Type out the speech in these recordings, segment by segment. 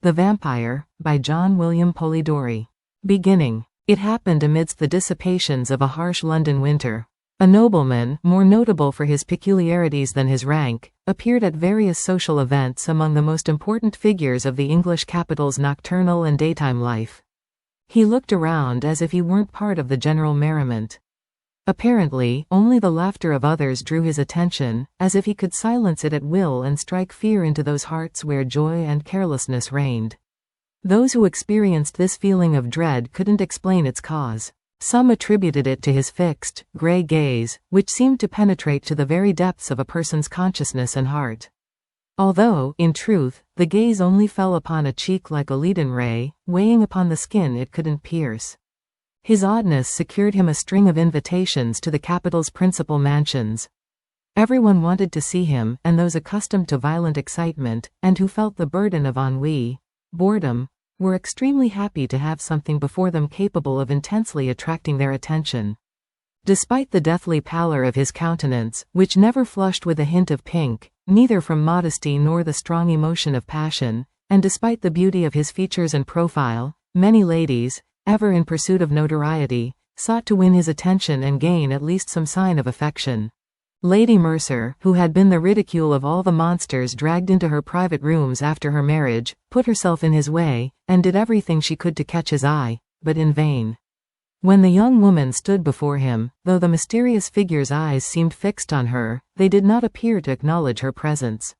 The Vampyre, by John William Polidori. Beginning. It happened amidst the dissipations of a harsh London winter. A nobleman, more notable for his peculiarities than his rank, appeared at various social events among the most important figures of the English capital's nocturnal and daytime life. He looked around as if he weren't part of the general merriment. Apparently, only the laughter of others drew his attention, as if he could silence it at will and strike fear into those hearts where joy and carelessness reigned. Those who experienced this feeling of dread couldn't explain its cause. Some attributed it to his fixed, grey gaze, which seemed to penetrate to the very depths of a person's consciousness and heart. Although, in truth, the gaze only fell upon a cheek like a leaden ray, weighing upon the skin it couldn't pierce. His oddness secured him a string of invitations to the capital's principal mansions. Everyone wanted to see him, and those accustomed to violent excitement, and who felt the burden of ennui, boredom, were extremely happy to have something before them capable of intensely attracting their attention. Despite the deathly pallor of his countenance, which never flushed with a hint of pink, neither from modesty nor the strong emotion of passion, and despite the beauty of his features and profile, many ladies, ever in pursuit of notoriety, sought to win his attention and gain at least some sign of affection. Lady Mercer, who had been the ridicule of all the monsters dragged into her private rooms after her marriage, put herself in his way, and did everything she could to catch his eye, but in vain. When the young woman stood before him, though the mysterious figure's eyes seemed fixed on her, they did not appear to acknowledge her presence.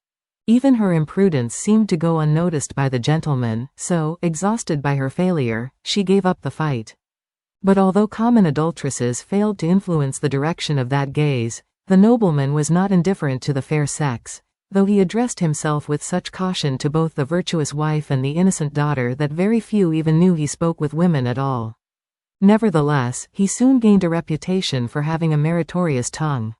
Even her imprudence seemed to go unnoticed by the gentleman, so, exhausted by her failure, she gave up the fight. But although common adulteresses failed to influence the direction of that gaze, the nobleman was not indifferent to the fair sex, though he addressed himself with such caution to both the virtuous wife and the innocent daughter that very few even knew he spoke with women at all. Nevertheless, he soon gained a reputation for having a meritorious tongue.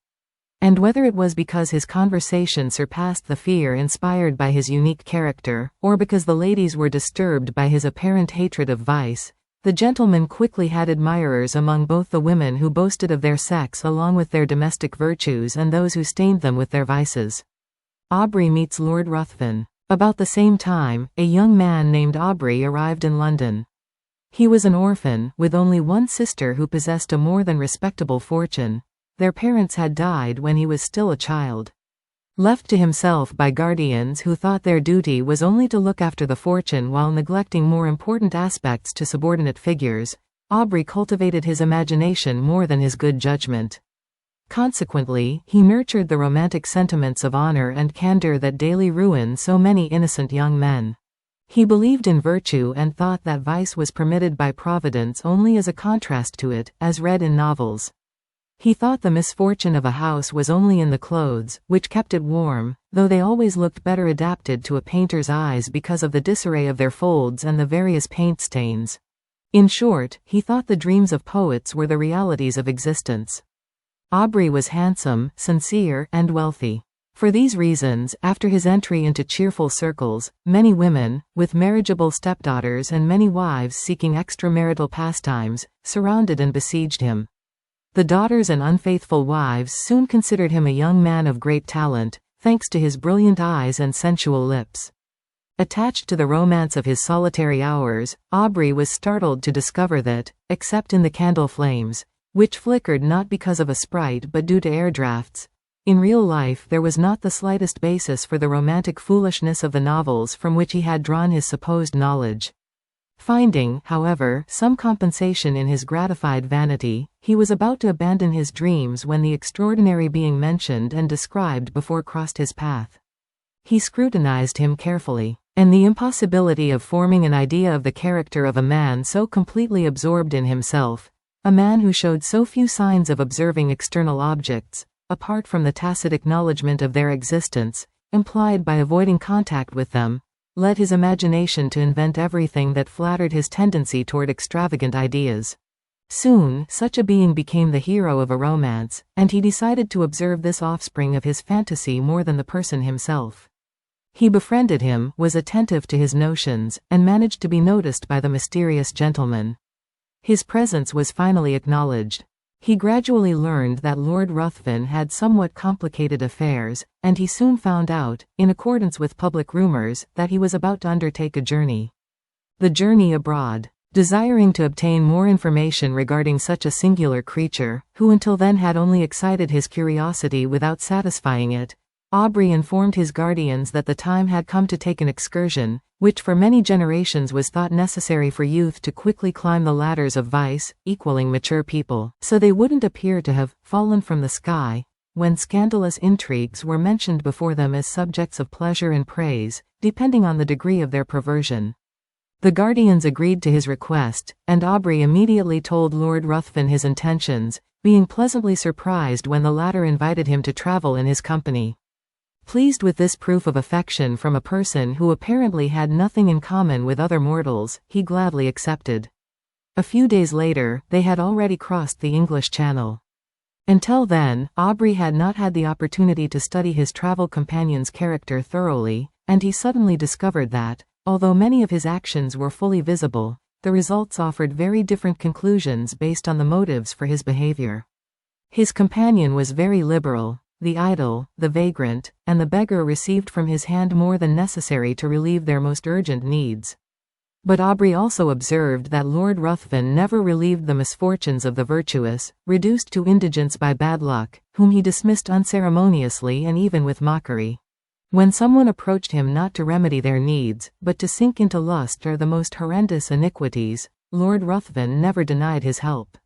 And whether it was because his conversation surpassed the fear inspired by his unique character, or because the ladies were disturbed by his apparent hatred of vice, the gentleman quickly had admirers among both the women who boasted of their sex along with their domestic virtues and those who stained them with their vices. Aubrey meets Lord Ruthven. About the same time, a young man named Aubrey arrived in London. He was an orphan, with only one sister who possessed a more than respectable fortune. Their parents had died when he was still a child. Left to himself by guardians who thought their duty was only to look after the fortune while neglecting more important aspects to subordinate figures, Aubrey cultivated his imagination more than his good judgment. Consequently, he nurtured the romantic sentiments of honor and candor that daily ruin so many innocent young men. He believed in virtue and thought that vice was permitted by Providence only as a contrast to it, as read in novels. He thought the misfortune of a house was only in the clothes, which kept it warm, though they always looked better adapted to a painter's eyes because of the disarray of their folds and the various paint stains. In short, he thought the dreams of poets were the realities of existence. Aubrey was handsome, sincere, and wealthy. For these reasons, after his entry into cheerful circles, many women, with marriageable stepdaughters and many wives seeking extramarital pastimes, surrounded and besieged him. The daughters and unfaithful wives soon considered him a young man of great talent, thanks to his brilliant eyes and sensual lips. Attached to the romance of his solitary hours, Aubrey was startled to discover that, except in the candle flames, which flickered not because of a sprite but due to air drafts, in real life there was not the slightest basis for the romantic foolishness of the novels from which he had drawn his supposed knowledge. Finding, however, some compensation in his gratified vanity, he was about to abandon his dreams when the extraordinary being mentioned and described before crossed his path. He scrutinized him carefully, and the impossibility of forming an idea of the character of a man so completely absorbed in himself, a man who showed so few signs of observing external objects, apart from the tacit acknowledgement of their existence, implied by avoiding contact with them, led his imagination to invent everything that flattered his tendency toward extravagant ideas. Soon, such a being became the hero of a romance, and he decided to observe this offspring of his fantasy more than the person himself. He befriended him, was attentive to his notions, and managed to be noticed by the mysterious gentleman. His presence was finally acknowledged. He gradually learned that Lord Ruthven had somewhat complicated affairs, and he soon found out, in accordance with public rumors, that he was about to undertake a journey. The journey abroad. Desiring to obtain more information regarding such a singular creature, who until then had only excited his curiosity without satisfying it, Aubrey informed his guardians that the time had come to take an excursion, which for many generations was thought necessary for youth to quickly climb the ladders of vice, equaling mature people, so they wouldn't appear to have fallen from the sky, when scandalous intrigues were mentioned before them as subjects of pleasure and praise, depending on the degree of their perversion. The guardians agreed to his request, and Aubrey immediately told Lord Ruthven his intentions, being pleasantly surprised when the latter invited him to travel in his company. Pleased with this proof of affection from a person who apparently had nothing in common with other mortals, he gladly accepted. A few days later, they had already crossed the English Channel. Until then, Aubrey had not had the opportunity to study his travel companion's character thoroughly, and he suddenly discovered that, although many of his actions were fully visible, the results offered very different conclusions based on the motives for his behavior. His companion was very liberal. The idle, the vagrant, and the beggar received from his hand more than necessary to relieve their most urgent needs. But Aubrey also observed that Lord Ruthven never relieved the misfortunes of the virtuous, reduced to indigence by bad luck, whom he dismissed unceremoniously and even with mockery. When someone approached him not to remedy their needs, but to sink into lust or the most horrendous iniquities, Lord Ruthven never denied his help.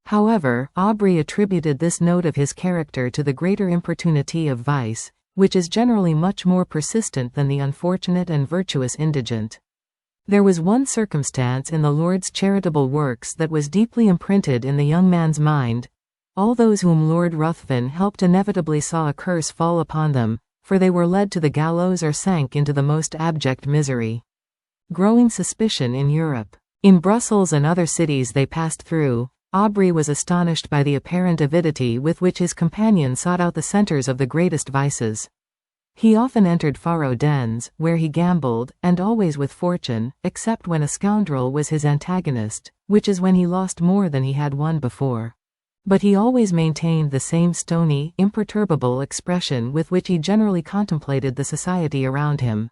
However, Aubrey attributed this note of his character to the greater importunity of vice, which is generally much more persistent than the unfortunate and virtuous indigent. There was one circumstance in the Lord's charitable works that was deeply imprinted in the young man's mind. All those whom Lord Ruthven helped inevitably saw a curse fall upon them, for they were led to the gallows or sank into the most abject misery. Growing suspicion in Europe. In Brussels and other cities they passed through, Aubrey was astonished by the apparent avidity with which his companion sought out the centers of the greatest vices. He often entered faro dens, where he gambled, and always with fortune, except when a scoundrel was his antagonist, which is when he lost more than he had won before. But he always maintained the same stony, imperturbable expression with which he generally contemplated the society around him.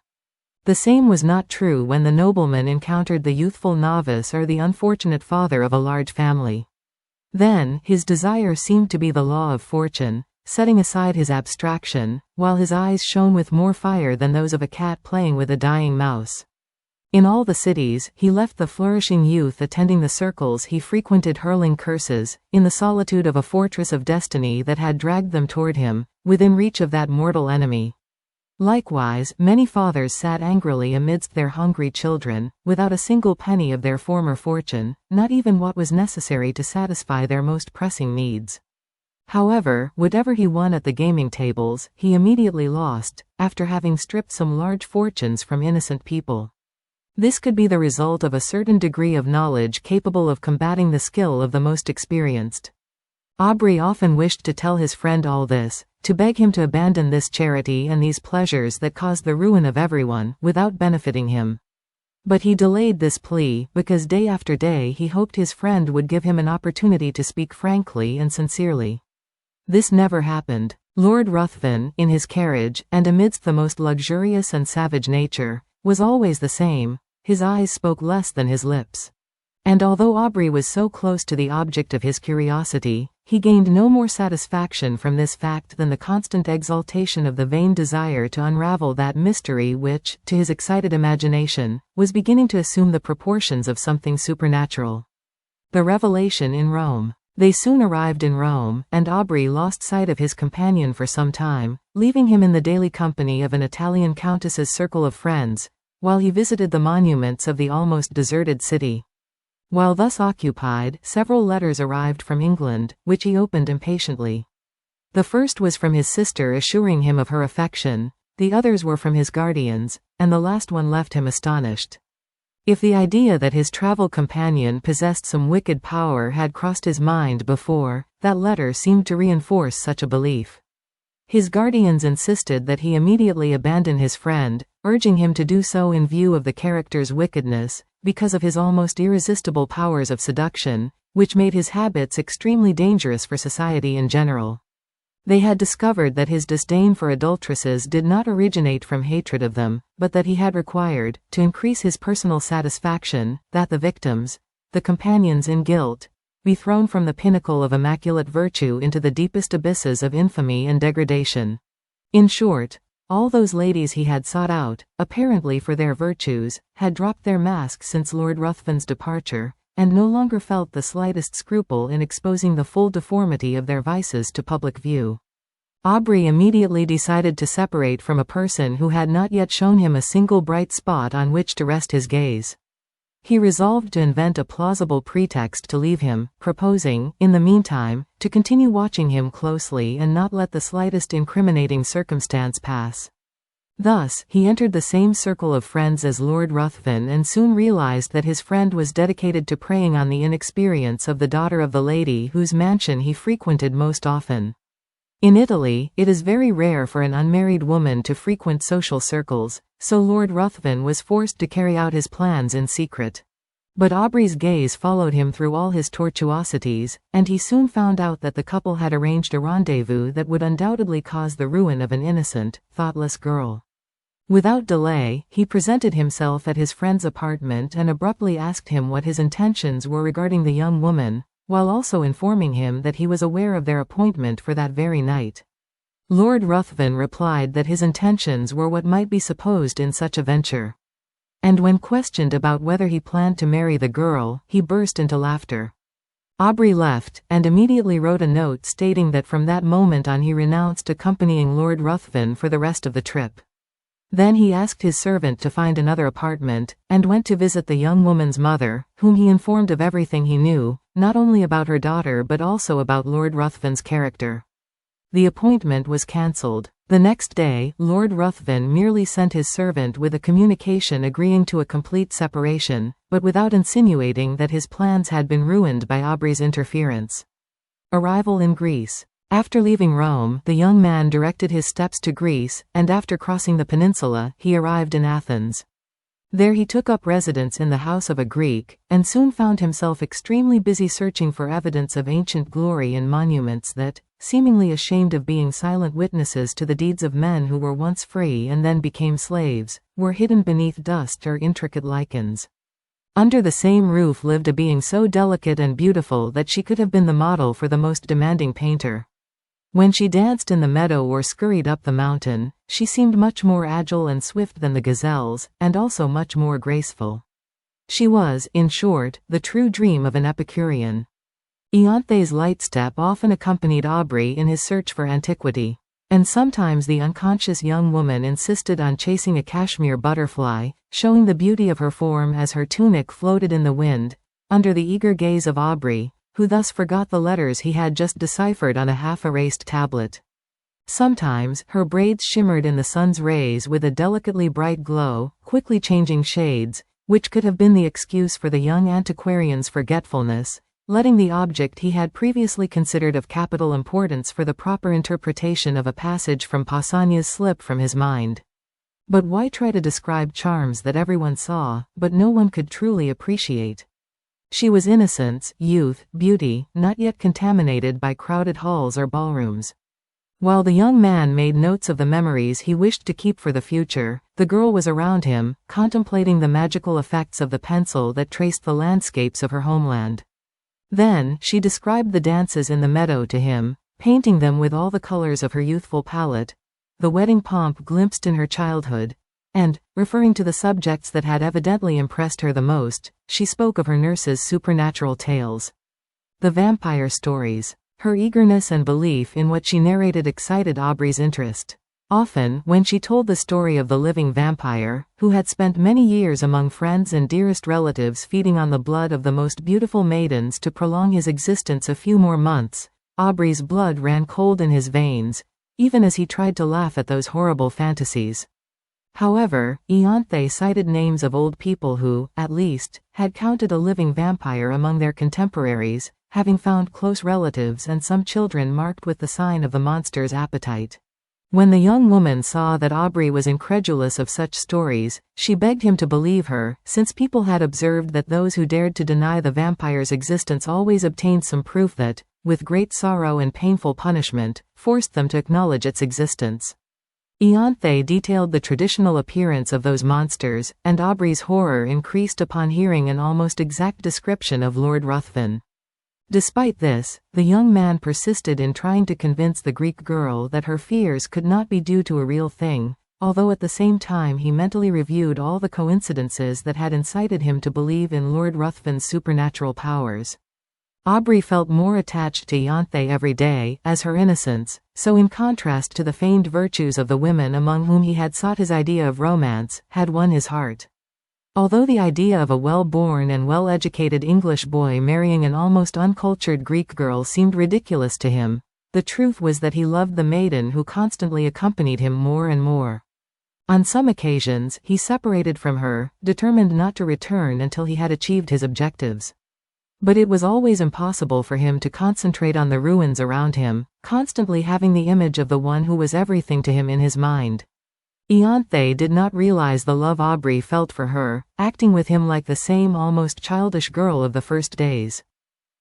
The same was not true when the nobleman encountered the youthful novice or the unfortunate father of a large family. Then, his desire seemed to be the law of fortune, setting aside his abstraction, while his eyes shone with more fire than those of a cat playing with a dying mouse. In all the cities, he left the flourishing youth attending the circles he frequented hurling curses, in the solitude of a fortress of destiny that had dragged them toward him, within reach of that mortal enemy. Likewise, many fathers sat angrily amidst their hungry children, without a single penny of their former fortune, not even what was necessary to satisfy their most pressing needs. However, whatever he won at the gaming tables, he immediately lost, after having stripped some large fortunes from innocent people. This could be the result of a certain degree of knowledge capable of combating the skill of the most experienced. Aubrey often wished to tell his friend all this, to beg him to abandon this charity and these pleasures that caused the ruin of everyone, without benefiting him. But he delayed this plea, because day after day he hoped his friend would give him an opportunity to speak frankly and sincerely. This never happened. Lord Ruthven, in his carriage, and amidst the most luxurious and savage nature, was always the same. His eyes spoke less than his lips. And although Aubrey was so close to the object of his curiosity, he gained no more satisfaction from this fact than the constant exaltation of the vain desire to unravel that mystery which, to his excited imagination, was beginning to assume the proportions of something supernatural. The revelation in Rome. They soon arrived in Rome, and Aubrey lost sight of his companion for some time, leaving him in the daily company of an Italian countess's circle of friends, while he visited the monuments of the almost deserted city. While thus occupied, several letters arrived from England, which he opened impatiently. The first was from his sister assuring him of her affection, the others were from his guardians, and the last one left him astonished. If the idea that his travel companion possessed some wicked power had crossed his mind before, that letter seemed to reinforce such a belief. His guardians insisted that he immediately abandon his friend, urging him to do so in view of the character's wickedness, because of his almost irresistible powers of seduction, which made his habits extremely dangerous for society in general. They had discovered that his disdain for adulteresses did not originate from hatred of them, but that he had required, to increase his personal satisfaction, that the victims, the companions in guilt, be thrown from the pinnacle of immaculate virtue into the deepest abysses of infamy and degradation. In short, all those ladies he had sought out, apparently for their virtues, had dropped their masks since Lord Ruthven's departure, and no longer felt the slightest scruple in exposing the full deformity of their vices to public view. Aubrey immediately decided to separate from a person who had not yet shown him a single bright spot on which to rest his gaze. He resolved to invent a plausible pretext to leave him, proposing, in the meantime, to continue watching him closely and not let the slightest incriminating circumstance pass. Thus, he entered the same circle of friends as Lord Ruthven and soon realized that his friend was dedicated to preying on the inexperience of the daughter of the lady whose mansion he frequented most often. In Italy, it is very rare for an unmarried woman to frequent social circles, so Lord Ruthven was forced to carry out his plans in secret. But Aubrey's gaze followed him through all his tortuosities, and he soon found out that the couple had arranged a rendezvous that would undoubtedly cause the ruin of an innocent, thoughtless girl. Without delay, he presented himself at his friend's apartment and abruptly asked him what his intentions were regarding the young woman, while also informing him that he was aware of their appointment for that very night. Lord Ruthven replied that his intentions were what might be supposed in such a venture. And when questioned about whether he planned to marry the girl, he burst into laughter. Aubrey left, and immediately wrote a note stating that from that moment on he renounced accompanying Lord Ruthven for the rest of the trip. Then he asked his servant to find another apartment, and went to visit the young woman's mother, whom he informed of everything he knew, not only about her daughter but also about Lord Ruthven's character. The appointment was cancelled. The next day, Lord Ruthven merely sent his servant with a communication agreeing to a complete separation, but without insinuating that his plans had been ruined by Aubrey's interference. Arrival in Greece. After leaving Rome, the young man directed his steps to Greece, and after crossing the peninsula, he arrived in Athens. There he took up residence in the house of a Greek, and soon found himself extremely busy searching for evidence of ancient glory in monuments that, seemingly ashamed of being silent witnesses to the deeds of men who were once free and then became slaves, were hidden beneath dust or intricate lichens. Under the same roof lived a being so delicate and beautiful that she could have been the model for the most demanding painter. When she danced in the meadow or scurried up the mountain, she seemed much more agile and swift than the gazelles, and also much more graceful. She was, in short, the true dream of an Epicurean. Ianthe's light step often accompanied Aubrey in his search for antiquity, and sometimes the unconscious young woman insisted on chasing a cashmere butterfly, showing the beauty of her form as her tunic floated in the wind, under the eager gaze of Aubrey, who thus forgot the letters he had just deciphered on a half-erased tablet. Sometimes, her braids shimmered in the sun's rays with a delicately bright glow, quickly changing shades, which could have been the excuse for the young antiquarian's forgetfulness, letting the object he had previously considered of capital importance for the proper interpretation of a passage from Pausanias slip from his mind. But why try to describe charms that everyone saw, but no one could truly appreciate? She was innocence, youth, beauty, not yet contaminated by crowded halls or ballrooms. While the young man made notes of the memories he wished to keep for the future, the girl was around him, contemplating the magical effects of the pencil that traced the landscapes of her homeland. Then, she described the dances in the meadow to him, painting them with all the colors of her youthful palette, the wedding pomp glimpsed in her childhood, and, referring to the subjects that had evidently impressed her the most, she spoke of her nurse's supernatural tales. The vampire stories. Her eagerness and belief in what she narrated excited Aubrey's interest. Often, when she told the story of the living vampire, who had spent many years among friends and dearest relatives feeding on the blood of the most beautiful maidens to prolong his existence a few more months, Aubrey's blood ran cold in his veins, even as he tried to laugh at those horrible fantasies. However, Ianthe cited names of old people who, at least, had counted a living vampire among their contemporaries, having found close relatives and some children marked with the sign of the monster's appetite. When the young woman saw that Aubrey was incredulous of such stories, she begged him to believe her, since people had observed that those who dared to deny the vampire's existence always obtained some proof that, with great sorrow and painful punishment, forced them to acknowledge its existence. Ianthe detailed the traditional appearance of those monsters, and Aubrey's horror increased upon hearing an almost exact description of Lord Ruthven. Despite this, the young man persisted in trying to convince the Greek girl that her fears could not be due to a real thing, although at the same time he mentally reviewed all the coincidences that had incited him to believe in Lord Ruthven's supernatural powers. Aubrey felt more attached to Ianthe every day, as her innocence, so in contrast to the feigned virtues of the women among whom he had sought his idea of romance, had won his heart. Although the idea of a well-born and well-educated English boy marrying an almost uncultured Greek girl seemed ridiculous to him, the truth was that he loved the maiden who constantly accompanied him more and more. On some occasions, he separated from her, determined not to return until he had achieved his objectives. But it was always impossible for him to concentrate on the ruins around him, constantly having the image of the one who was everything to him in his mind. Ianthe did not realize the love Aubrey felt for her, acting with him like the same almost childish girl of the first days.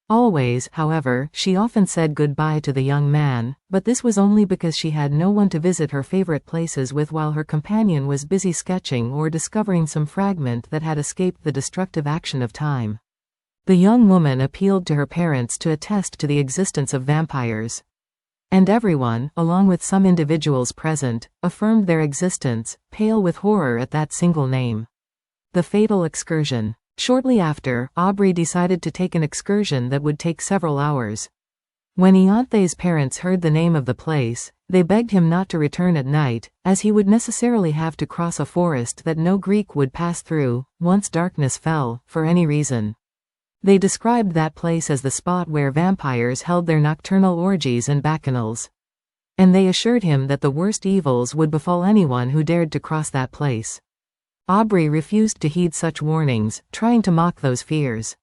Always, however, she often said goodbye to the young man, but this was only because she had no one to visit her favorite places with while her companion was busy sketching or discovering some fragment that had escaped the destructive action of time. The young woman appealed to her parents to attest to the existence of vampires. And everyone, along with some individuals present, affirmed their existence, pale with horror at that single name. The fatal excursion. Shortly after, Aubrey decided to take an excursion that would take several hours. When Ianthe's parents heard the name of the place, they begged him not to return at night, as he would necessarily have to cross a forest that no Greek would pass through, once darkness fell, for any reason. They described that place as the spot where vampires held their nocturnal orgies and bacchanals. And they assured him that the worst evils would befall anyone who dared to cross that place. Aubrey refused to heed such warnings, trying to mock those fears.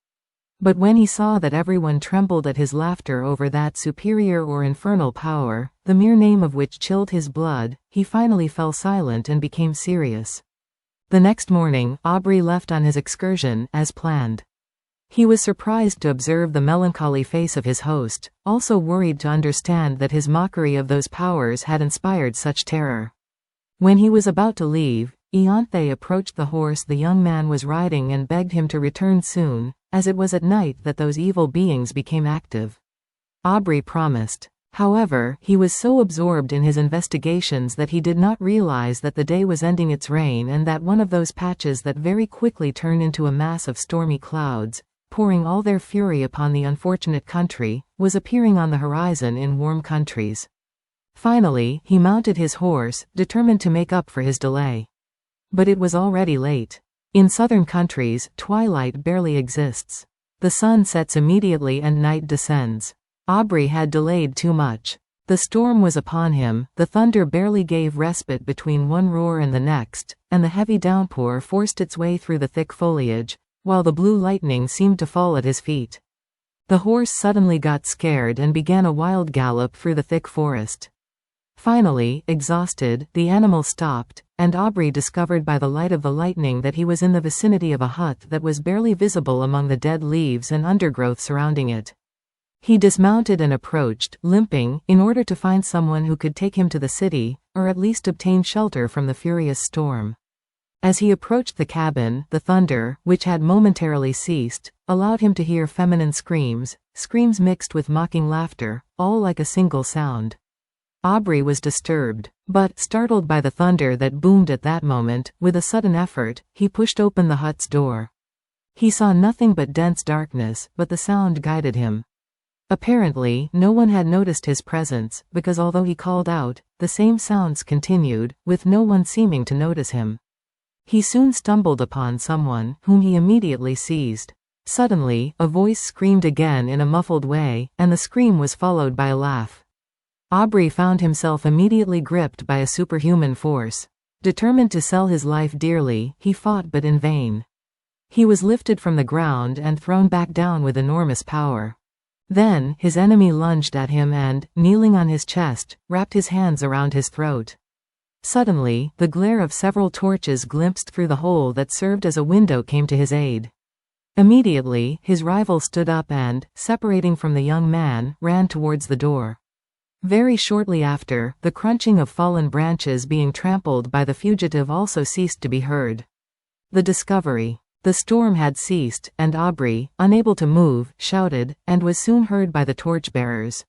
But when he saw that everyone trembled at his laughter over that superior or infernal power, the mere name of which chilled his blood, he finally fell silent and became serious. The next morning, Aubrey left on his excursion, as planned. He was surprised to observe the melancholy face of his host, also worried to understand that his mockery of those powers had inspired such terror. When he was about to leave, Ianthe approached the horse the young man was riding and begged him to return soon, as it was at night that those evil beings became active. Aubrey promised. However, he was so absorbed in his investigations that he did not realize that the day was ending its reign and that one of those patches that very quickly turned into a mass of stormy clouds, pouring all their fury upon the unfortunate country, was appearing on the horizon in warm countries. Finally, he mounted his horse, determined to make up for his delay. But it was already late. In southern countries, twilight barely exists. The sun sets immediately and night descends. Aubrey had delayed too much. The storm was upon him, the thunder barely gave respite between one roar and the next, and the heavy downpour forced its way through the thick foliage, while the blue lightning seemed to fall at his feet. The horse suddenly got scared and began a wild gallop through the thick forest. Finally, exhausted, the animal stopped, and Aubrey discovered by the light of the lightning that he was in the vicinity of a hut that was barely visible among the dead leaves and undergrowth surrounding it. He dismounted and approached, limping, in order to find someone who could take him to the city, or at least obtain shelter from the furious storm. As he approached the cabin, the thunder, which had momentarily ceased, allowed him to hear feminine screams, screams mixed with mocking laughter, all like a single sound. Aubrey was disturbed, but, startled by the thunder that boomed at that moment, with a sudden effort, he pushed open the hut's door. He saw nothing but dense darkness, but the sound guided him. Apparently, no one had noticed his presence, because although he called out, the same sounds continued, with no one seeming to notice him. He soon stumbled upon someone, whom he immediately seized. Suddenly, a voice screamed again in a muffled way, and the scream was followed by a laugh. Aubrey found himself immediately gripped by a superhuman force. Determined to sell his life dearly, he fought but in vain. He was lifted from the ground and thrown back down with enormous power. Then, his enemy lunged at him and, kneeling on his chest, wrapped his hands around his throat. Suddenly, the glare of several torches glimpsed through the hole that served as a window came to his aid. Immediately, his rival stood up and, separating from the young man, ran towards the door. Very shortly after, the crunching of fallen branches being trampled by the fugitive also ceased to be heard. The discovery. The storm had ceased, and Aubrey, unable to move, shouted, and was soon heard by the torchbearers.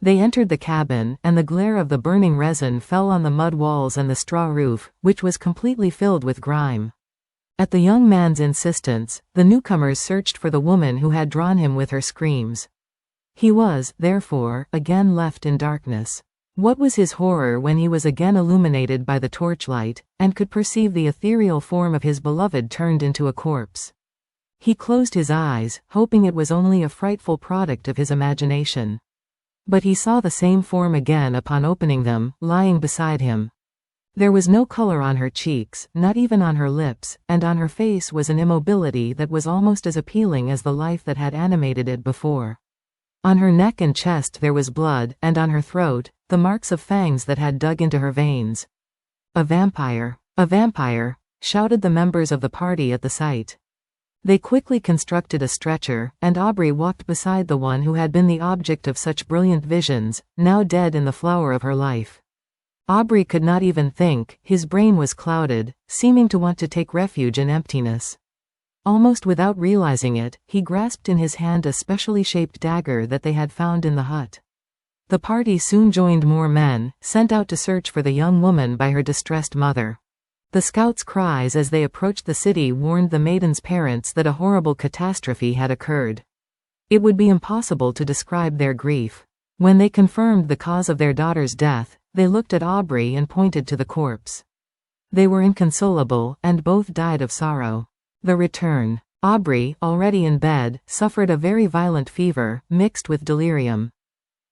They entered the cabin, and the glare of the burning resin fell on the mud walls and the straw roof, which was completely filled with grime. At the young man's insistence, the newcomers searched for the woman who had drawn him with her screams. He was, therefore, again left in darkness. What was his horror when he was again illuminated by the torchlight, and could perceive the ethereal form of his beloved turned into a corpse. He closed his eyes, hoping it was only a frightful product of his imagination. But he saw the same form again upon opening them, lying beside him. There was no color on her cheeks, not even on her lips, and on her face was an immobility that was almost as appealing as the life that had animated it before. On her neck and chest there was blood, and on her throat, the marks of fangs that had dug into her veins. "A vampire! A vampire!" shouted the members of the party at the sight. They quickly constructed a stretcher, and Aubrey walked beside the one who had been the object of such brilliant visions, now dead in the flower of her life. Aubrey could not even think, his brain was clouded, seeming to want to take refuge in emptiness. Almost without realizing it, he grasped in his hand a specially shaped dagger that they had found in the hut. The party soon joined more men, sent out to search for the young woman by her distressed mother. The scouts' cries as they approached the city warned the maiden's parents that a horrible catastrophe had occurred. It would be impossible to describe their grief. When they confirmed the cause of their daughter's death, they looked at Aubrey and pointed to the corpse. They were inconsolable, and both died of sorrow. The return. Aubrey, already in bed, suffered a very violent fever, mixed with delirium.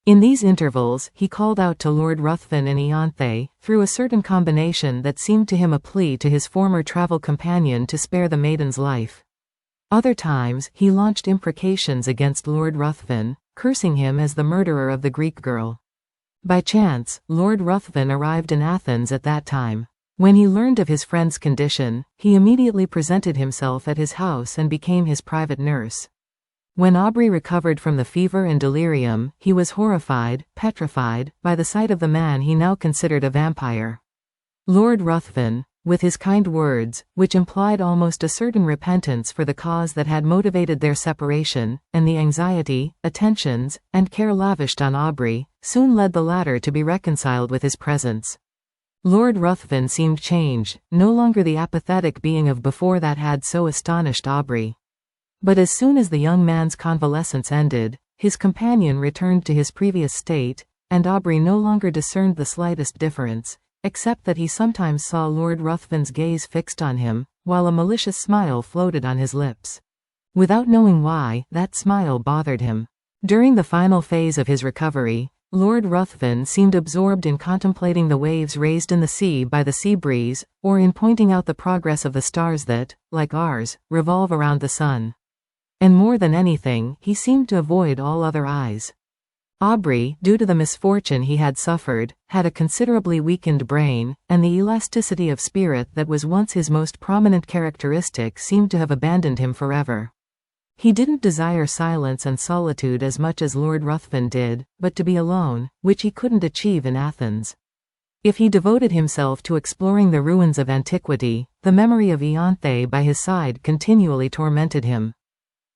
In these intervals, he called out to Lord Ruthven and Ianthe, through a certain combination that seemed to him a plea to his former travel companion to spare the maiden's life. Other times, he launched imprecations against Lord Ruthven, cursing him as the murderer of the Greek girl. By chance, Lord Ruthven arrived in Athens at that time. When he learned of his friend's condition, he immediately presented himself at his house and became his private nurse. When Aubrey recovered from the fever and delirium, he was horrified, petrified, by the sight of the man he now considered a vampire. Lord Ruthven, with his kind words, which implied almost a certain repentance for the cause that had motivated their separation, and the anxiety, attentions, and care lavished on Aubrey, soon led the latter to be reconciled with his presence. Lord Ruthven seemed changed, no longer the apathetic being of before that had so astonished Aubrey. But as soon as the young man's convalescence ended, his companion returned to his previous state, and Aubrey no longer discerned the slightest difference, except that he sometimes saw Lord Ruthven's gaze fixed on him, while a malicious smile floated on his lips. Without knowing why, that smile bothered him. During the final phase of his recovery, Lord Ruthven seemed absorbed in contemplating the waves raised in the sea by the sea breeze, or in pointing out the progress of the stars that, like ours, revolve around the sun. And more than anything, he seemed to avoid all other eyes. Aubrey, due to the misfortune he had suffered, had a considerably weakened brain, and the elasticity of spirit that was once his most prominent characteristic seemed to have abandoned him forever. He didn't desire silence and solitude as much as Lord Ruthven did, but to be alone, which he couldn't achieve in Athens. If he devoted himself to exploring the ruins of antiquity, the memory of Ianthe by his side continually tormented him.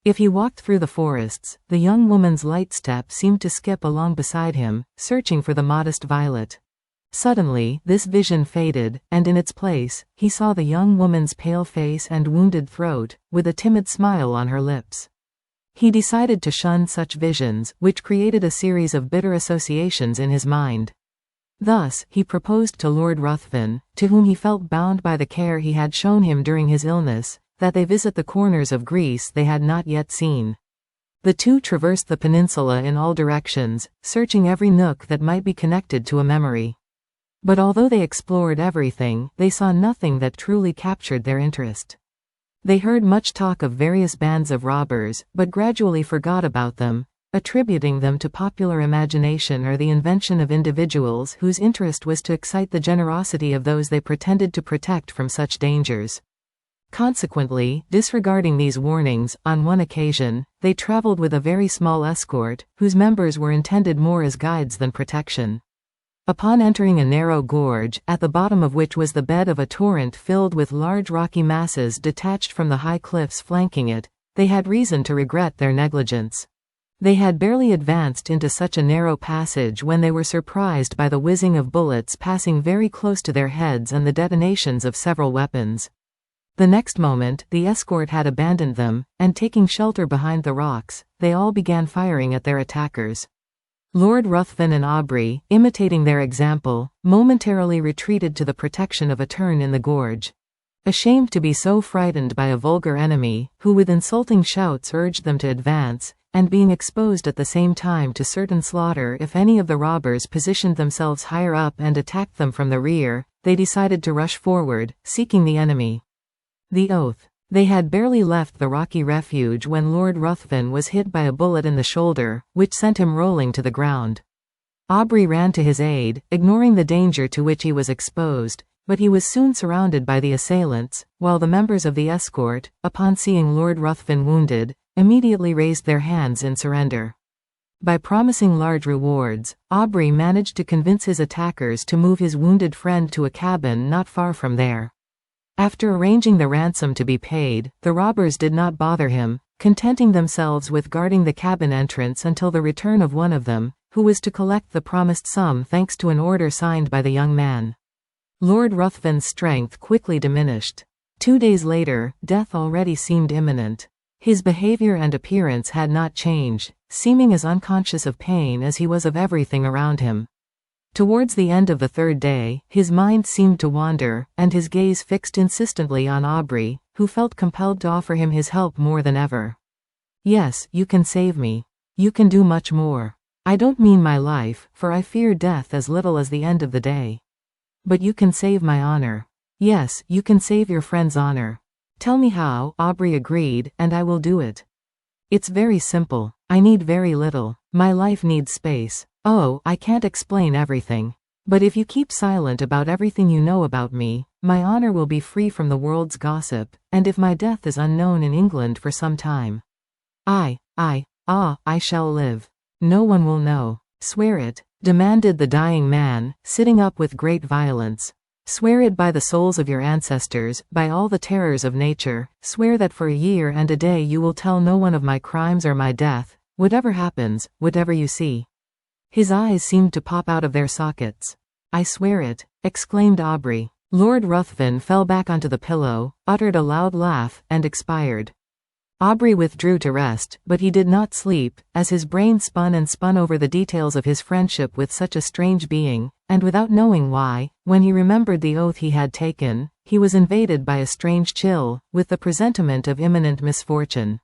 If he walked through the forests, the young woman's light step seemed to skip along beside him, searching for the modest violet. Suddenly, this vision faded, and in its place, he saw the young woman's pale face and wounded throat, with a timid smile on her lips. He decided to shun such visions, which created a series of bitter associations in his mind. Thus, he proposed to Lord Ruthven, to whom he felt bound by the care he had shown him during his illness, that they visit the corners of Greece they had not yet seen. The two traversed the peninsula in all directions, searching every nook that might be connected to a memory. But although they explored everything, they saw nothing that truly captured their interest. They heard much talk of various bands of robbers, but gradually forgot about them, attributing them to popular imagination or the invention of individuals whose interest was to excite the generosity of those they pretended to protect from such dangers. Consequently, disregarding these warnings, on one occasion, they traveled with a very small escort, whose members were intended more as guides than protection. Upon entering a narrow gorge, at the bottom of which was the bed of a torrent filled with large rocky masses detached from the high cliffs flanking it, they had reason to regret their negligence. They had barely advanced into such a narrow passage when they were surprised by the whizzing of bullets passing very close to their heads and the detonations of several weapons. The next moment, the escort had abandoned them, and taking shelter behind the rocks, they all began firing at their attackers. Lord Ruthven and Aubrey, imitating their example, momentarily retreated to the protection of a turn in the gorge. Ashamed to be so frightened by a vulgar enemy, who with insulting shouts urged them to advance, and being exposed at the same time to certain slaughter if any of the robbers positioned themselves higher up and attacked them from the rear, they decided to rush forward, seeking the enemy. The oath. They had barely left the rocky refuge when Lord Ruthven was hit by a bullet in the shoulder, which sent him rolling to the ground. Aubrey ran to his aid, ignoring the danger to which he was exposed, but he was soon surrounded by the assailants, while the members of the escort, upon seeing Lord Ruthven wounded, immediately raised their hands in surrender. By promising large rewards, Aubrey managed to convince his attackers to move his wounded friend to a cabin not far from there. After arranging the ransom to be paid, the robbers did not bother him, contenting themselves with guarding the cabin entrance until the return of one of them, who was to collect the promised sum thanks to an order signed by the young man. Lord Ruthven's strength quickly diminished. 2 days later, death already seemed imminent. His behavior and appearance had not changed, seeming as unconscious of pain as he was of everything around him. Towards the end of the 3rd day, his mind seemed to wander, and his gaze fixed insistently on Aubrey, who felt compelled to offer him his help more than ever. "Yes, you can save me. You can do much more. I don't mean my life, for I fear death as little as the end of the day. But you can save my honor. Yes, you can save your friend's honor. Tell me how." Aubrey agreed, "and I will do it. It's very simple. I need very little. My life needs space. Oh, I can't explain everything. But if you keep silent about everything you know about me, my honor will be free from the world's gossip, and if my death is unknown in England for some time, I shall live. No one will know." "Swear it," demanded the dying man, sitting up with great violence. "Swear it by the souls of your ancestors, by all the terrors of nature. Swear that for a year and a day you will tell no one of my crimes or my death, whatever happens, whatever you see." His eyes seemed to pop out of their sockets. "I swear it," exclaimed Aubrey. Lord Ruthven fell back onto the pillow, uttered a loud laugh, and expired. Aubrey withdrew to rest, but he did not sleep, as his brain spun and spun over the details of his friendship with such a strange being, and without knowing why, when he remembered the oath he had taken, he was invaded by a strange chill, with the presentiment of imminent misfortune.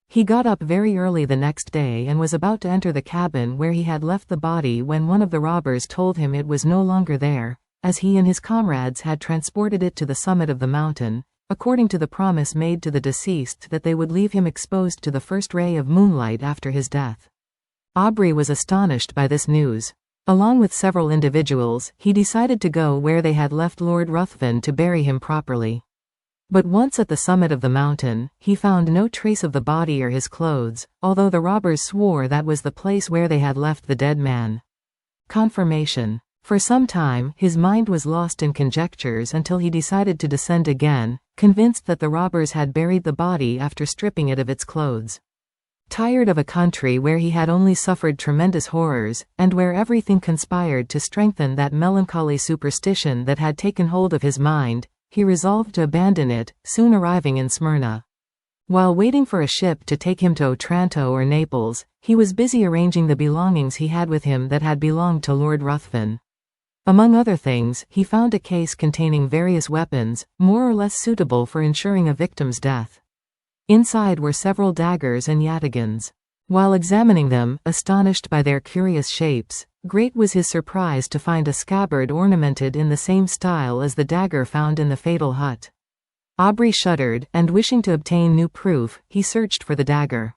He got up very early the next day and was about to enter the cabin where he had left the body when one of the robbers told him it was no longer there, as he and his comrades had transported it to the summit of the mountain, according to the promise made to the deceased that they would leave him exposed to the first ray of moonlight after his death. Aubrey was astonished by this news. Along with several individuals, he decided to go where they had left Lord Ruthven to bury him properly. But once at the summit of the mountain, he found no trace of the body or his clothes, although the robbers swore that was the place where they had left the dead man. Confirmation. For some time, his mind was lost in conjectures until he decided to descend again, convinced that the robbers had buried the body after stripping it of its clothes. Tired of a country where he had only suffered tremendous horrors, and where everything conspired to strengthen that melancholy superstition that had taken hold of his mind, he resolved to abandon it, soon arriving in Smyrna. While waiting for a ship to take him to Otranto or Naples, he was busy arranging the belongings he had with him that had belonged to Lord Ruthven. Among other things, he found a case containing various weapons, more or less suitable for ensuring a victim's death. Inside were several daggers and yataghans. While examining them, astonished by their curious shapes, great was his surprise to find a scabbard ornamented in the same style as the dagger found in the fatal hut. Aubrey shuddered, and wishing to obtain new proof, he searched for the dagger.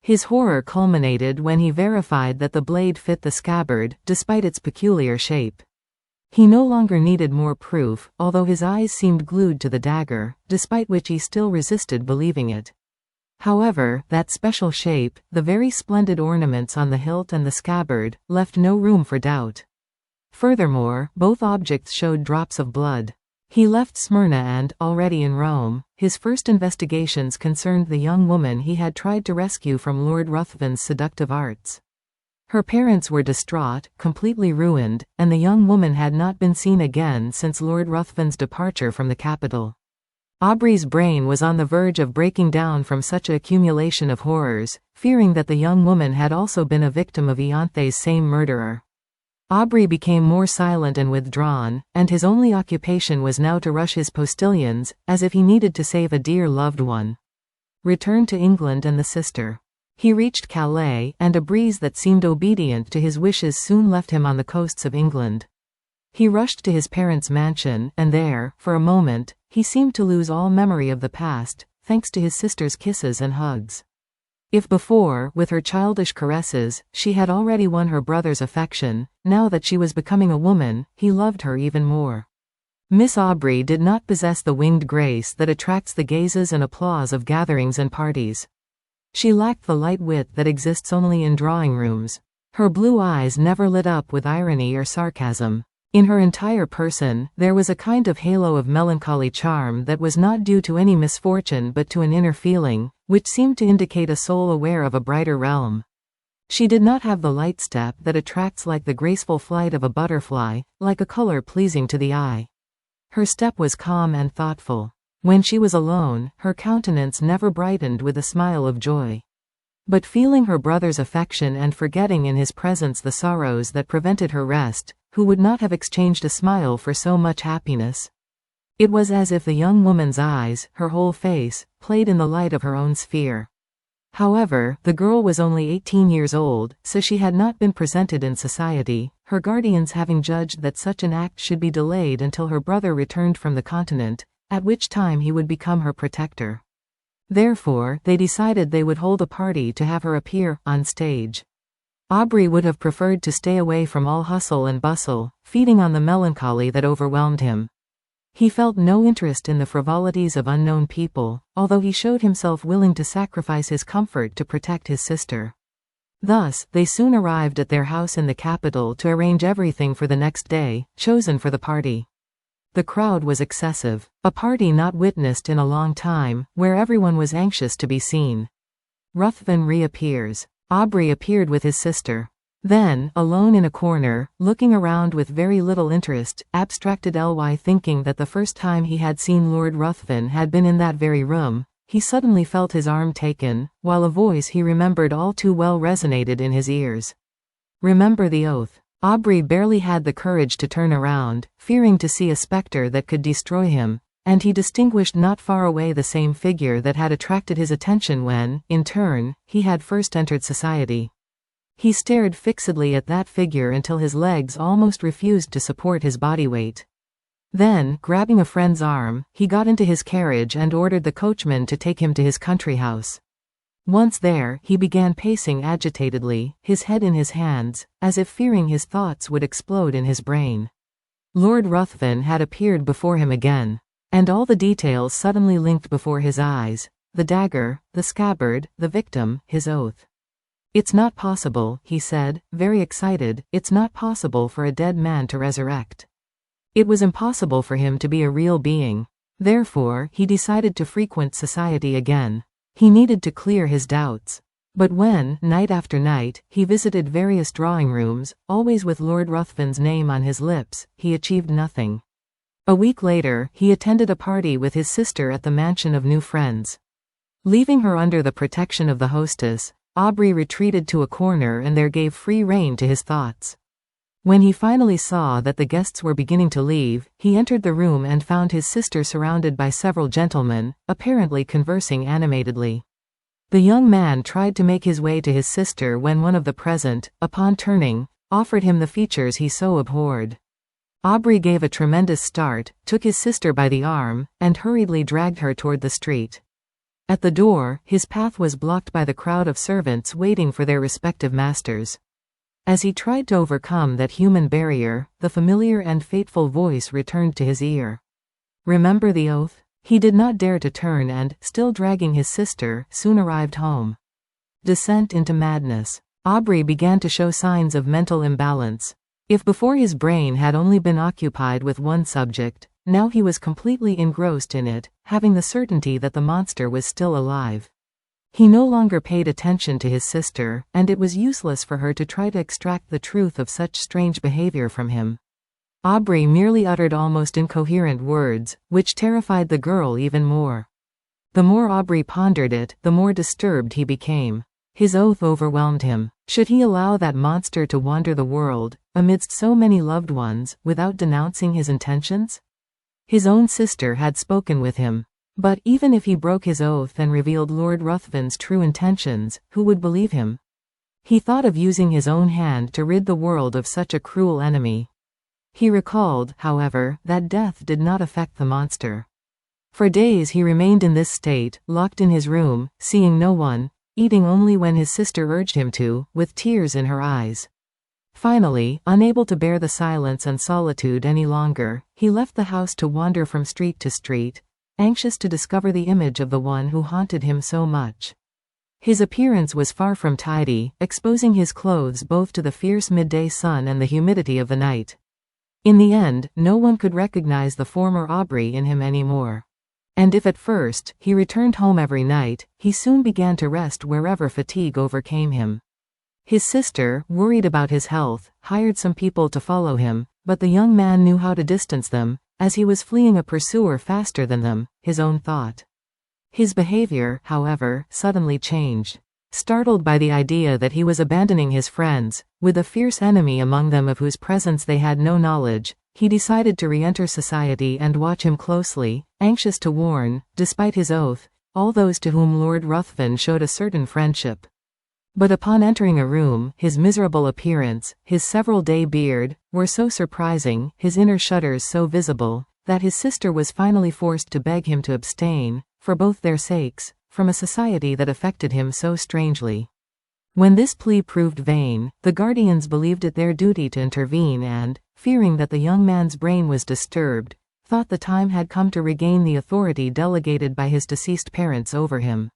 His horror culminated when he verified that the blade fit the scabbard, despite its peculiar shape. He no longer needed more proof, although his eyes seemed glued to the dagger, despite which he still resisted believing it. However, that special shape, the very splendid ornaments on the hilt and the scabbard, left no room for doubt. Furthermore, both objects showed drops of blood. He left Smyrna and, already in Rome, his first investigations concerned the young woman he had tried to rescue from Lord Ruthven's seductive arts. Her parents were distraught, completely ruined, and the young woman had not been seen again since Lord Ruthven's departure from the capital. Aubrey's brain was on the verge of breaking down from such an accumulation of horrors, fearing that the young woman had also been a victim of Ianthe's same murderer. Aubrey became more silent and withdrawn, and his only occupation was now to rush his postilions, as if he needed to save a dear loved one. Return to England and the sister. He reached Calais, and a breeze that seemed obedient to his wishes soon left him on the coasts of England. He rushed to his parents' mansion, and there, for a moment, he seemed to lose all memory of the past, thanks to his sister's kisses and hugs. If before, with her childish caresses, she had already won her brother's affection, now that she was becoming a woman, he loved her even more. Miss Aubrey did not possess the winged grace that attracts the gazes and applause of gatherings and parties. She lacked the light wit that exists only in drawing rooms. Her blue eyes never lit up with irony or sarcasm. In her entire person, there was a kind of halo of melancholy charm that was not due to any misfortune but to an inner feeling, which seemed to indicate a soul aware of a brighter realm. She did not have the light step that attracts like the graceful flight of a butterfly, like a color pleasing to the eye. Her step was calm and thoughtful. When she was alone, her countenance never brightened with a smile of joy. But feeling her brother's affection and forgetting in his presence the sorrows that prevented her rest, who would not have exchanged a smile for so much happiness? It was as if the young woman's eyes, her whole face, played in the light of her own sphere. However, the girl was only 18 years old, so she had not been presented in society, her guardians having judged that such an act should be delayed until her brother returned from the continent, at which time he would become her protector. Therefore, they decided they would hold a party to have her appear on stage. Aubrey would have preferred to stay away from all hustle and bustle, feeding on the melancholy that overwhelmed him. He felt no interest in the frivolities of unknown people, although he showed himself willing to sacrifice his comfort to protect his sister. Thus, they soon arrived at their house in the capital to arrange everything for the next day, chosen for the party. The crowd was excessive, a party not witnessed in a long time, where everyone was anxious to be seen. Ruthven reappears. Aubrey appeared with his sister. Then, alone in a corner, looking around with very little interest, abstracted Ly thinking that the first time he had seen Lord Ruthven had been in that very room, he suddenly felt his arm taken, while a voice he remembered all too well resonated in his ears. Remember the oath. Aubrey barely had the courage to turn around, fearing to see a spectre that could destroy him, and he distinguished not far away the same figure that had attracted his attention when, in turn, he had first entered society. He stared fixedly at that figure until his legs almost refused to support his body weight. Then, grabbing a friend's arm, he got into his carriage and ordered the coachman to take him to his country house. Once there, he began pacing agitatedly, his head in his hands, as if fearing his thoughts would explode in his brain. Lord Ruthven had appeared before him again. And all the details suddenly linked before his eyes: the dagger, the scabbard, the victim, his oath. "It's not possible," he said, very excited, "it's not possible for a dead man to resurrect." It was impossible for him to be a real being. Therefore, he decided to frequent society again. He needed to clear his doubts. But when, night after night, he visited various drawing rooms, always with Lord Ruthven's name on his lips, he achieved nothing. A week later, he attended a party with his sister at the mansion of new friends. Leaving her under the protection of the hostess, Aubrey retreated to a corner and there gave free rein to his thoughts. When he finally saw that the guests were beginning to leave, he entered the room and found his sister surrounded by several gentlemen, apparently conversing animatedly. The young man tried to make his way to his sister when one of the present, upon turning, offered him the features he so abhorred. Aubrey gave a tremendous start, took his sister by the arm, and hurriedly dragged her toward the street. At the door, his path was blocked by the crowd of servants waiting for their respective masters. As he tried to overcome that human barrier, the familiar and fateful voice returned to his ear. Remember the oath? He did not dare to turn and, still dragging his sister, soon arrived home. Descent into madness. Aubrey began to show signs of mental imbalance. If before his brain had only been occupied with one subject, now he was completely engrossed in it, having the certainty that the monster was still alive. He no longer paid attention to his sister, and it was useless for her to try to extract the truth of such strange behavior from him. Aubrey merely uttered almost incoherent words, which terrified the girl even more. The more Aubrey pondered it, the more disturbed he became. His oath overwhelmed him. Should he allow that monster to wander the world, amidst so many loved ones, without denouncing his intentions? His own sister had spoken with him. But even if he broke his oath and revealed Lord Ruthven's true intentions, who would believe him? He thought of using his own hand to rid the world of such a cruel enemy. He recalled, however, that death did not affect the monster. For days he remained in this state, locked in his room, seeing no one, eating only when his sister urged him to, with tears in her eyes. Finally, unable to bear the silence and solitude any longer, he left the house to wander from street to street, anxious to discover the image of the one who haunted him so much. His appearance was far from tidy, exposing his clothes both to the fierce midday sun and the humidity of the night. In the end, no one could recognize the former Aubrey in him anymore. And if at first, he returned home every night, he soon began to rest wherever fatigue overcame him. His sister, worried about his health, hired some people to follow him, but the young man knew how to distance them, as he was fleeing a pursuer faster than them, his own thought. His behavior, however, suddenly changed. Startled by the idea that he was abandoning his friends, with a fierce enemy among them of whose presence they had no knowledge, he decided to re-enter society and watch him closely, anxious to warn, despite his oath, all those to whom Lord Ruthven showed a certain friendship. But upon entering a room, his miserable appearance, his several-day beard, were so surprising, his inner shudders so visible, that his sister was finally forced to beg him to abstain, for both their sakes, from a society that affected him so strangely. When this plea proved vain, the guardians believed it their duty to intervene and, fearing that the young man's brain was disturbed, thought the time had come to regain the authority delegated by his deceased parents over him.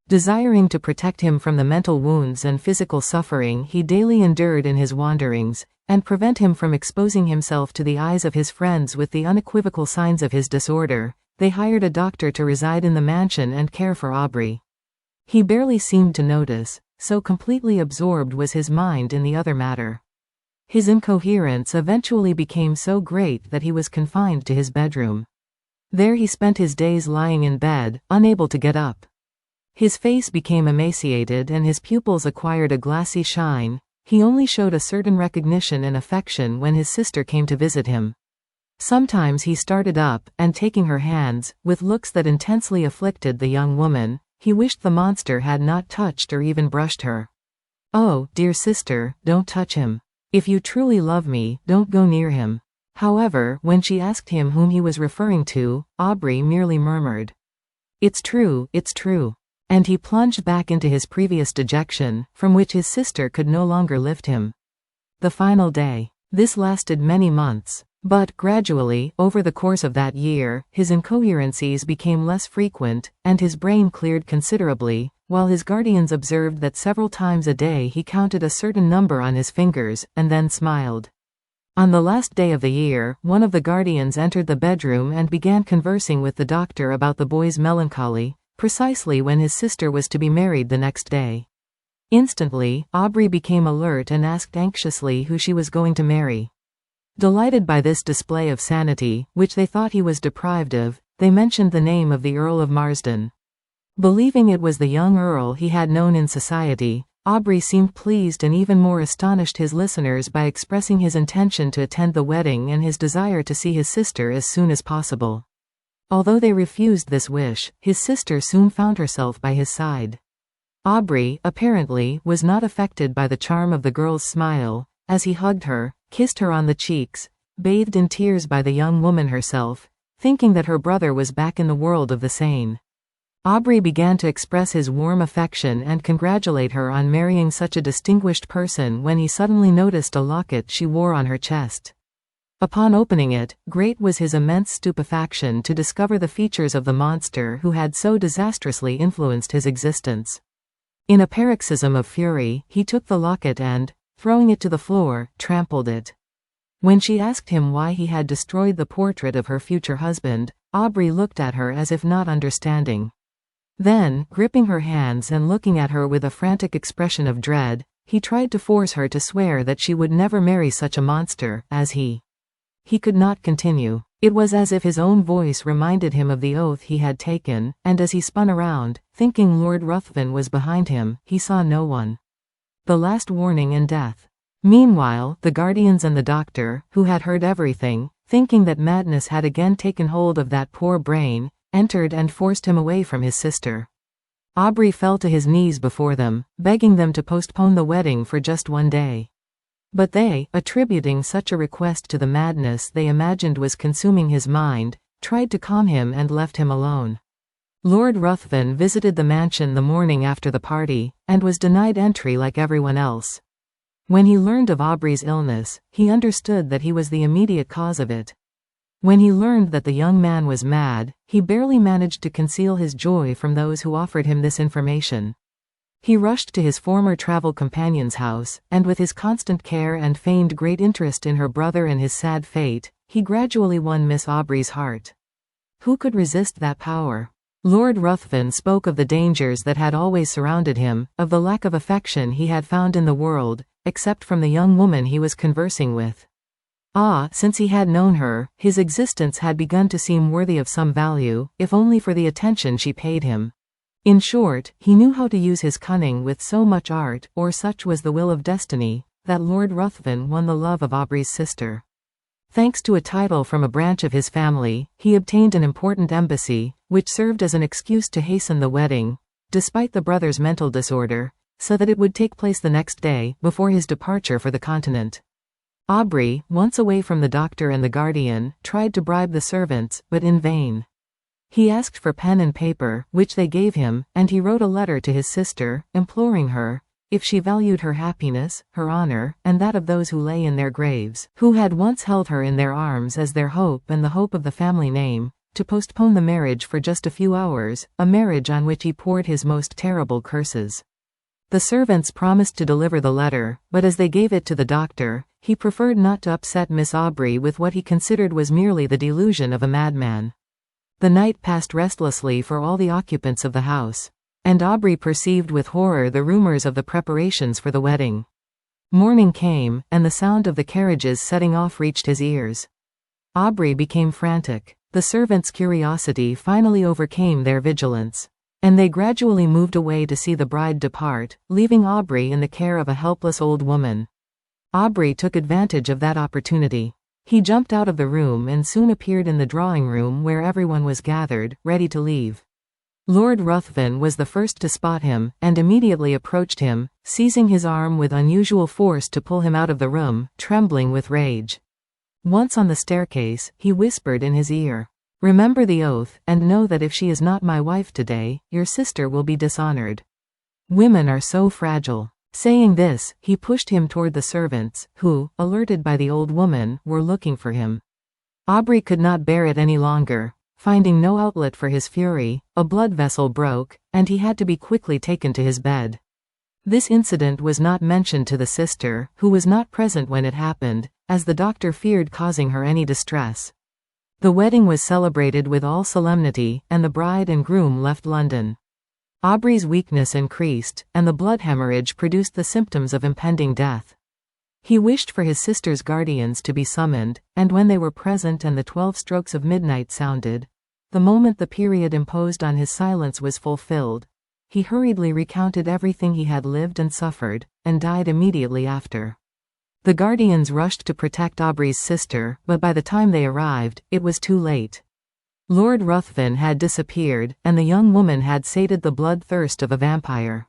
Desiring to protect him from the mental wounds and physical suffering he daily endured in his wanderings, and prevent him from exposing himself to the eyes of his friends with the unequivocal signs of his disorder, they hired a doctor to reside in the mansion and care for Aubrey. He barely seemed to notice, so completely absorbed was his mind in the other matter. His incoherence eventually became so great that he was confined to his bedroom. There he spent his days lying in bed, unable to get up. His face became emaciated and his pupils acquired a glassy shine. He only showed a certain recognition and affection when his sister came to visit him. Sometimes he started up, and taking her hands, with looks that intensely afflicted the young woman, he wished the monster had not touched or even brushed her. "Oh, dear sister, don't touch him. If you truly love me, don't go near him." However, when she asked him whom he was referring to, Aubrey merely murmured, it's true," and he plunged back into his previous dejection, from which his sister could no longer lift him. The final day. This lasted many months. But, gradually, over the course of that year, his incoherencies became less frequent, and his brain cleared considerably, while his guardians observed that several times a day he counted a certain number on his fingers, and then smiled. On the last day of the year, one of the guardians entered the bedroom and began conversing with the doctor about the boy's melancholy, precisely when his sister was to be married the next day. Instantly, Aubrey became alert and asked anxiously who she was going to marry. Delighted by this display of sanity, which they thought he was deprived of, they mentioned the name of the Earl of Marsden. Believing it was the young Earl he had known in society, Aubrey seemed pleased and even more astonished his listeners by expressing his intention to attend the wedding and his desire to see his sister as soon as possible. Although they refused this wish, his sister soon found herself by his side. Aubrey, apparently, was not affected by the charm of the girl's smile, as he hugged her, kissed her on the cheeks, bathed in tears by the young woman herself, thinking that her brother was back in the world of the sane. Aubrey began to express his warm affection and congratulate her on marrying such a distinguished person when he suddenly noticed a locket she wore on her chest. Upon opening it, great was his immense stupefaction to discover the features of the monster who had so disastrously influenced his existence. In a paroxysm of fury, he took the locket and, throwing it to the floor, trampled it. When she asked him why he had destroyed the portrait of her future husband, Aubrey looked at her as if not understanding. Then, gripping her hands and looking at her with a frantic expression of dread, he tried to force her to swear that she would never marry such a monster as he. He could not continue. It was as if his own voice reminded him of the oath he had taken, and as he spun around, thinking Lord Ruthven was behind him, he saw no one. The last warning and death. Meanwhile, the guardians and the doctor, who had heard everything, thinking that madness had again taken hold of that poor brain, entered and forced him away from his sister. Aubrey fell to his knees before them, begging them to postpone the wedding for just one day. But they, attributing such a request to the madness they imagined was consuming his mind, tried to calm him and left him alone. Lord Ruthven visited the mansion the morning after the party, and was denied entry like everyone else. When he learned of Aubrey's illness, he understood that he was the immediate cause of it. When he learned that the young man was mad, he barely managed to conceal his joy from those who offered him this information. He rushed to his former travel companion's house, and with his constant care and feigned great interest in her brother and his sad fate, he gradually won Miss Aubrey's heart. Who could resist that power? Lord Ruthven spoke of the dangers that had always surrounded him, of the lack of affection he had found in the world, except from the young woman he was conversing with. Since he had known her, his existence had begun to seem worthy of some value, if only for the attention she paid him. In short, he knew how to use his cunning with so much art, or such was the will of destiny, that Lord Ruthven won the love of Aubrey's sister. Thanks to a title from a branch of his family, he obtained an important embassy, which served as an excuse to hasten the wedding, despite the brother's mental disorder, so that it would take place the next day, before his departure for the continent. Aubrey, once away from the doctor and the guardian, tried to bribe the servants, but in vain. He asked for pen and paper, which they gave him, and he wrote a letter to his sister, imploring her, if she valued her happiness, her honor, and that of those who lay in their graves, who had once held her in their arms as their hope and the hope of the family name, to postpone the marriage for just a few hours, a marriage on which he poured his most terrible curses. The servants promised to deliver the letter, but as they gave it to the doctor, he preferred not to upset Miss Aubrey with what he considered was merely the delusion of a madman. The night passed restlessly for all the occupants of the house, and Aubrey perceived with horror the rumors of the preparations for the wedding. Morning came, and the sound of the carriages setting off reached his ears. Aubrey became frantic. The servants' curiosity finally overcame their vigilance, and they gradually moved away to see the bride depart, leaving Aubrey in the care of a helpless old woman. Aubrey took advantage of that opportunity. He jumped out of the room and soon appeared in the drawing room where everyone was gathered, ready to leave. Lord Ruthven was the first to spot him, and immediately approached him, seizing his arm with unusual force to pull him out of the room, trembling with rage. Once on the staircase, he whispered in his ear, "Remember the oath, and know that if she is not my wife today, your sister will be dishonored. Women are so fragile." Saying this, he pushed him toward the servants, who, alerted by the old woman, were looking for him. Aubrey could not bear it any longer. Finding no outlet for his fury, a blood vessel broke, and he had to be quickly taken to his bed. This incident was not mentioned to the sister, who was not present when it happened, as the doctor feared causing her any distress. The wedding was celebrated with all solemnity, and the bride and groom left London. Aubrey's weakness increased, and the blood hemorrhage produced the symptoms of impending death. He wished for his sister's guardians to be summoned, and when they were present and the 12 strokes of midnight sounded, the moment the period imposed on his silence was fulfilled, he hurriedly recounted everything he had lived and suffered, and died immediately after. The guardians rushed to protect Aubrey's sister, but by the time they arrived, it was too late. Lord Ruthven had disappeared, and the young woman had sated the bloodthirst of a vampire.